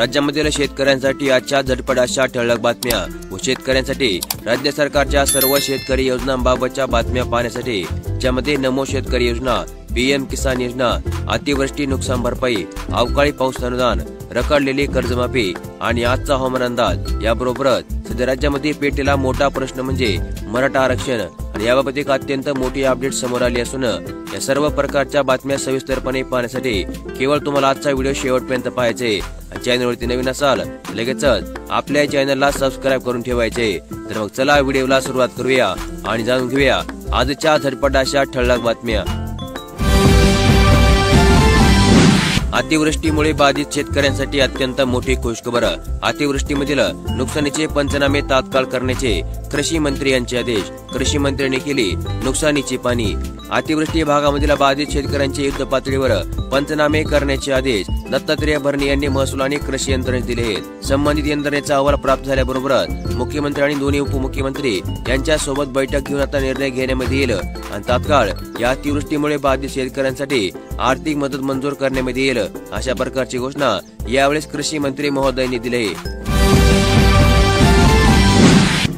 राज्यामधील शेतकऱ्यांसाठी आजच्या झटपट अशा ठळक बातम्या व शेतकऱ्यांसाठी राज्य सरकारच्या सर्व शेतकरी योजनांबाबतच्या बातम्या पाहण्यासाठी ज्यामध्ये नमो शेतकरी योजना, पीएम किसान योजना, अतिवृष्टी नुकसान भरपाई, अवकाळी पाऊस अनुदान, रखडलेली कर्जमाफी आणि आजचा हवामान अंदाज याबरोबरच सध्या राज्यामध्ये पेटलेला मोठा प्रश्न म्हणजे मराठा आरक्षण आणि याबाबत एक अत्यंत मोठी अपडेट समोर आली असून या सर्व प्रकारच्या बातम्या सविस्तरपणे पाहण्यासाठी केवळ तुम्हाला आजचा व्हिडिओ शेवटपर्यंत पाहायचे. चॅनलवरती नवीन असाल लगेचच आपल्या चॅनलला सबस्क्राईब करून ठेवायचे. तर मग चला व्हिडिओला सुरुवात करूया आणि जाणून घेऊया आजच्या झटपट अशा ठळक बातम्या. अतिवृष्टीमुळे बाधित शेतकऱ्यांसाठी अत्यंत मोठी खुशखबर. अतिवृष्टीमधील नुकसानीचे पंचनामे तात्काळ करण्याचे कृषी मंत्री यांचे आदेश. कृषी मंत्र्यांनी केली नुकसानीची पाहणी. अतिवृष्टी भागामधील बाधित शेतकऱ्यांचे युद्ध पातळीवर पंचनामे करण्याचे आदेश दत्तात्रय भरणे यांनी महसूल आणि कृषी यंत्रणेस दिले आहेत. संबंधित यंत्रणेचा अहवाल प्राप्त झाल्याबरोबरच मुख्यमंत्री आणि दोन्ही उपमुख्यमंत्री यांच्या सोबत बैठक घेऊन आता निर्णय घेण्यामध्ये येईल आणि तात्काळ या अतिवृष्टीमुळे बाधित शेतकऱ्यांसाठी आर्थिक मदत मंजूर करण्यामध्ये येईल अशा प्रकारची घोषणा यावेळेस कृषी मंत्री महोदयांनी दिली.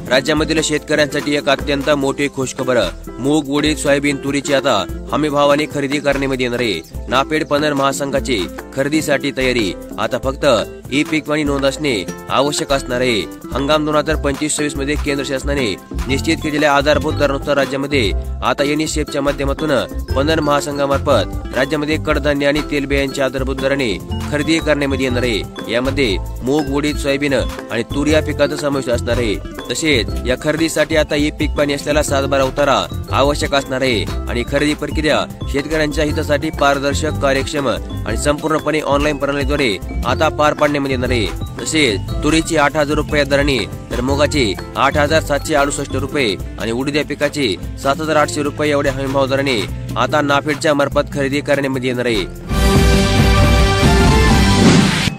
राज्यामधील शेतकऱ्यांसाठी एक अत्यंत मोठी खुशखबर. मूग, उडीद, सोयाबीन, तुरीची आता हमी भावाने खरेदी करण्यामध्ये येणार आहे. नाफेड पणन महासंघाची खरेदीसाठी तयारी. आता फक्त ई पीक पाणी नोंद असणे आवश्यक असणार आहे. हंगाम 2025-26 मध्ये केंद्र शासनाने निश्चित केलेल्या आधारभूत दरानुसार राज्यामध्ये आता युनिसेफच्या माध्यमातून पणन महासंघामार्फत राज्यामध्ये कडधान्य आणि तेलबियांच्या आधारभूत दराने खरेदी करण्यामध्ये येणार आहे. यामध्ये मूग, उडीद, सोयाबीन आणि तूर या पिकाचा समावेश असणार आहे. तसेच या खरेदीसाठी आता ई पीक पाणी असलेला 7/12 उतारा आवश्यक असणार आहे आणि खरेदी प्रक्रिया शेतकऱ्यांच्या हितासाठी पारदर्शक, कार्यक्षम आणि संपूर्णपणे ऑनलाईन प्रणालीद्वारे आता पार पाडण्यामध्ये येणार आहे. तसेच तुरीची 8,000 रुपये दराने, तर मुगाची 8,768 रुपये आणि उडीद या पिकाची 7,800 रुपये एवढ्या हमीभाव दराने आता नाफेडच्या मार्फत खरेदी करण्यामध्ये येणार आहे.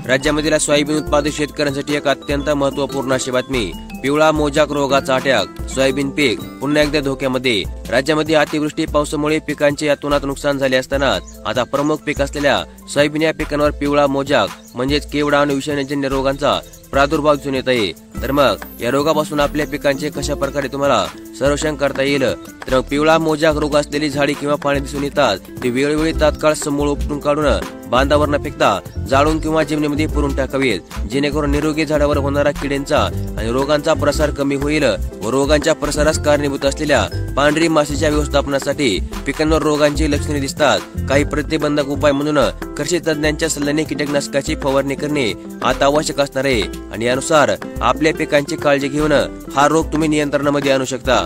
राज्यामधील सोयाबीन उत्पादक शेतकऱ्यांसाठी एक अत्यंत महत्वपूर्ण अशी बातमी. पिवळा मोजाक रोगाचा अटॅक, सोयाबीन पीक पुन्हा एकदा धोक्यामध्ये. राज्यामध्ये अतिवृष्टी पावसामुळे पिकांचे अतोनात नुकसान झाले असताना आता प्रमुख पीक असलेल्या सोयाबीन या पिकांवर पिवळा मोजाक म्हणजेच केवडा आणि विषाणूजन्य रोगांचा प्रादुर्भाव दिसून येत आहे. तर मग या रोगापासून आपल्या पिकांचे कशा प्रकारे तुम्हाला संरक्षण करता येईल? तर पिवळा मोजाक रोग असलेली झाडी किंवा पाणी दिसून येतात ती वेळोवेळी तात्काळ समूळ उपटून काढून बांधावर न फेकता जाळून किंवा जमिनीमध्ये पुरून टाकावेत, जेणेकरून निरोगी झाडावर होणारा किड्यांचा आणि रोगांचा प्रसार कमी होईल व रोगांच्या प्रसारास कारणीभूत असलेल्या पांढरी माशीच्या व्यवस्थापनासाठी पिकांवर रोगांची लक्षणे दिसतात काही प्रतिबंधक उपाय म्हणून कृषी तज्ञांच्या सल्ल्याने कीटकनाशकाची फवारणी करणे आता आवश्यक असणार आहे आणि यानुसार आपल्या पिकांची काळजी घेऊन हा रोग तुम्ही नियंत्रणामध्ये आणू शकता.